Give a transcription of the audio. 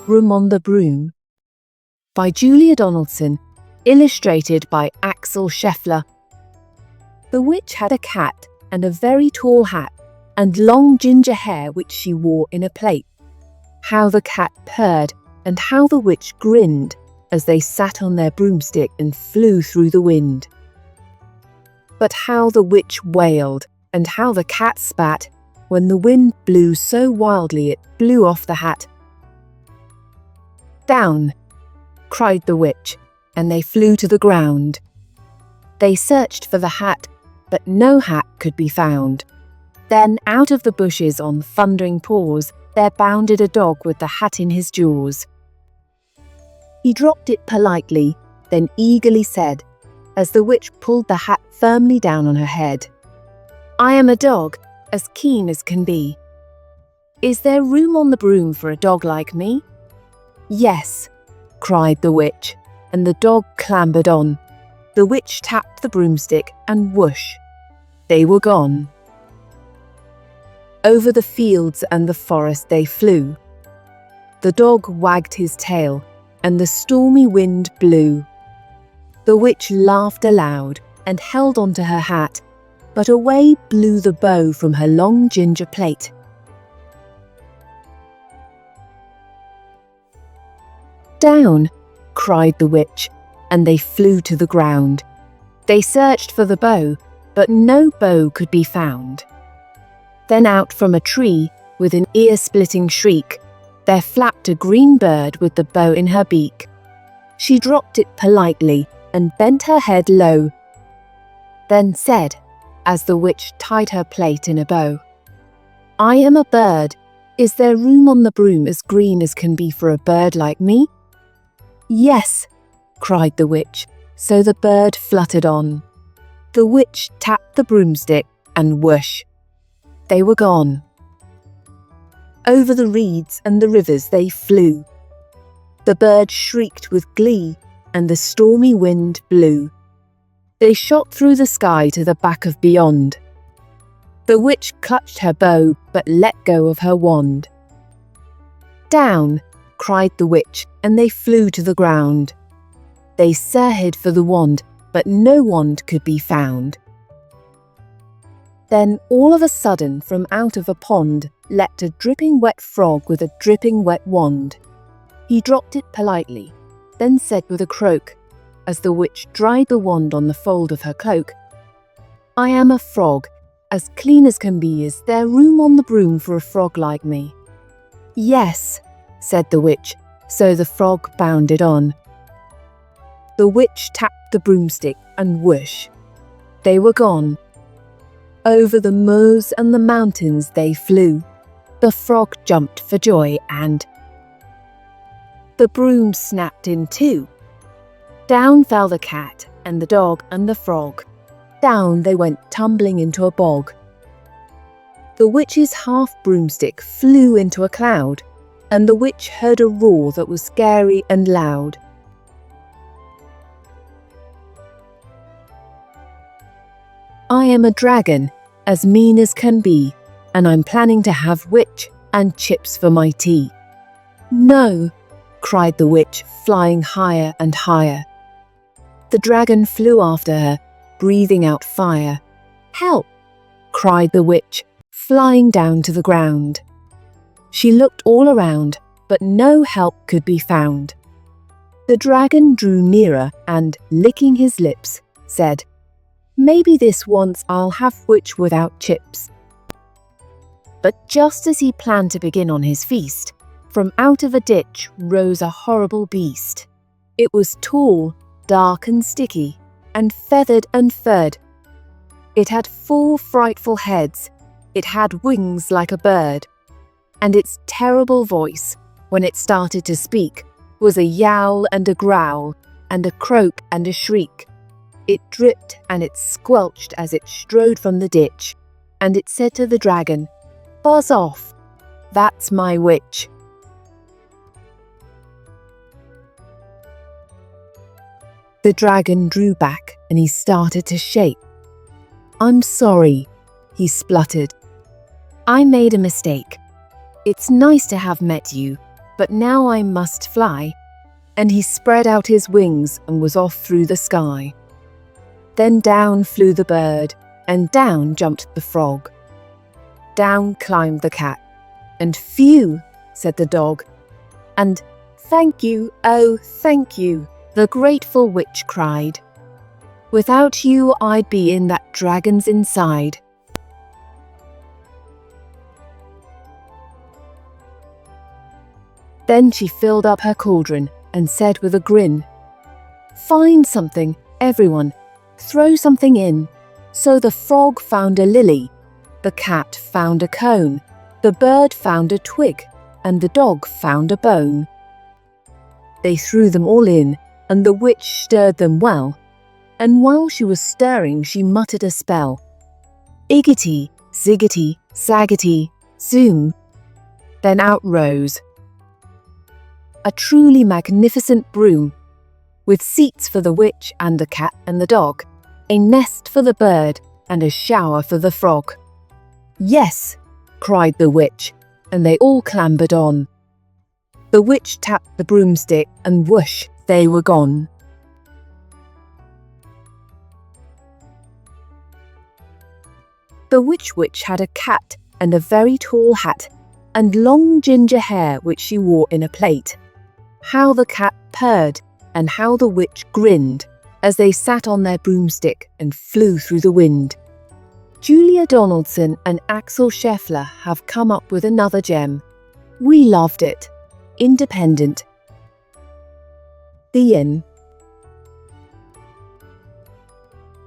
Room on the Broom by Julia Donaldson, illustrated by Axel Scheffler. The witch had a cat and a very tall hat and long ginger hair which she wore in a plait. How the cat purred and how the witch grinned as they sat on their broomstick and flew through the wind. But how the witch wailed and how the cat spat when the wind blew so wildly it blew off the hat. "Down!" cried the witch, and they flew to the ground. They searched for the hat, but no hat could be found. Then out of the bushes on thundering paws there bounded a dog with the hat in his jaws. He dropped it politely, then eagerly said, as the witch pulled the hat firmly down on her head, "I am a dog, as keen as can be. Is there room on the broom for a dog like me?" "Yes," cried the witch, and the dog clambered on. The witch tapped the broomstick, and whoosh, they were gone. Over the fields and the forest they flew. The dog wagged his tail, and the stormy wind blew. The witch laughed aloud and held on to her hat, but away blew the bow from her long ginger plait. "Down!" cried the witch, and they flew to the ground. They searched for the bow, but no bow could be found. Then out from a tree, with an ear-splitting shriek, there flapped a green bird with the bow in her beak. She dropped it politely and bent her head low, then said, as the witch tied her plait in a bow, "I am a bird. Is there room on the broom as green as can be for a bird like me?" "Yes," cried the witch, so the bird fluttered on. The witch tapped the broomstick, and whoosh, they were gone. Over the reeds and the rivers they flew. The bird shrieked with glee, and the stormy wind blew. They shot through the sky to the back of beyond. The witch clutched her bow, but let go of her wand. "Down!" cried the witch, and they flew to the ground. They searched for the wand, but no wand could be found. Then all of a sudden from out of a pond leapt a dripping wet frog with a dripping wet wand. He dropped it politely, then said with a croak, as the witch dried the wand on the fold of her cloak, "I am a frog, as clean as can be. Is there room on the broom for a frog like me?" "Yes," said the witch, so the frog bounded on. The witch tapped the broomstick, and whoosh, they were gone. Over the moors and the mountains they flew. The frog jumped for joy, and the broom snapped in two. Down fell the cat and the dog and the frog. Down they went tumbling into a bog. The witch's half broomstick flew into a cloud, and the witch heard a roar that was scary and loud. "I am a dragon, as mean as can be, and I'm planning to have witch and chips for my tea." "No!" cried the witch, flying higher and higher. The dragon flew after her, breathing out fire. "Help!" cried the witch, flying down to the ground. She looked all around, but no help could be found. The dragon drew nearer and, licking his lips, said, "Maybe this once I'll have witch without chips." But just as he planned to begin on his feast, from out of a ditch rose a horrible beast. It was tall, dark and sticky, and feathered and furred. It had 4 frightful heads, it had wings like a bird, and its terrible voice, when it started to speak, was a yowl and a growl, and a croak and a shriek. It dripped and it squelched as it strode from the ditch, and it said to the dragon, "Buzz off, that's my witch." The dragon drew back and he started to shake. "I'm sorry," he spluttered. "I made a mistake. It's nice to have met you, but now I must fly." And he spread out his wings and was off through the sky. Then down flew the bird, and down jumped the frog. Down climbed the cat, and "Phew," said the dog, and "Thank you, oh, thank you," the grateful witch cried. "Without you, I'd be in that dragon's inside." Then she filled up her cauldron and said with a grin, "Find something, everyone, throw something in." So the frog found a lily, the cat found a cone, the bird found a twig, and the dog found a bone. They threw them all in, and the witch stirred them well, and while she was stirring she muttered a spell. Iggity, ziggity, zaggity, zoom. Then out rose a truly magnificent broom, with seats for the witch and the cat and the dog, a nest for the bird, and a shower for the frog. "Yes," cried the witch, and they all clambered on. The witch tapped the broomstick, and whoosh, they were gone. The witch had a cat and a very tall hat, and long ginger hair which she wore in a plait. How the cat purred, and how the witch grinned, as they sat on their broomstick and flew through the wind. Julia Donaldson and Axel Scheffler have come up with another gem. We loved it. Independent. The end.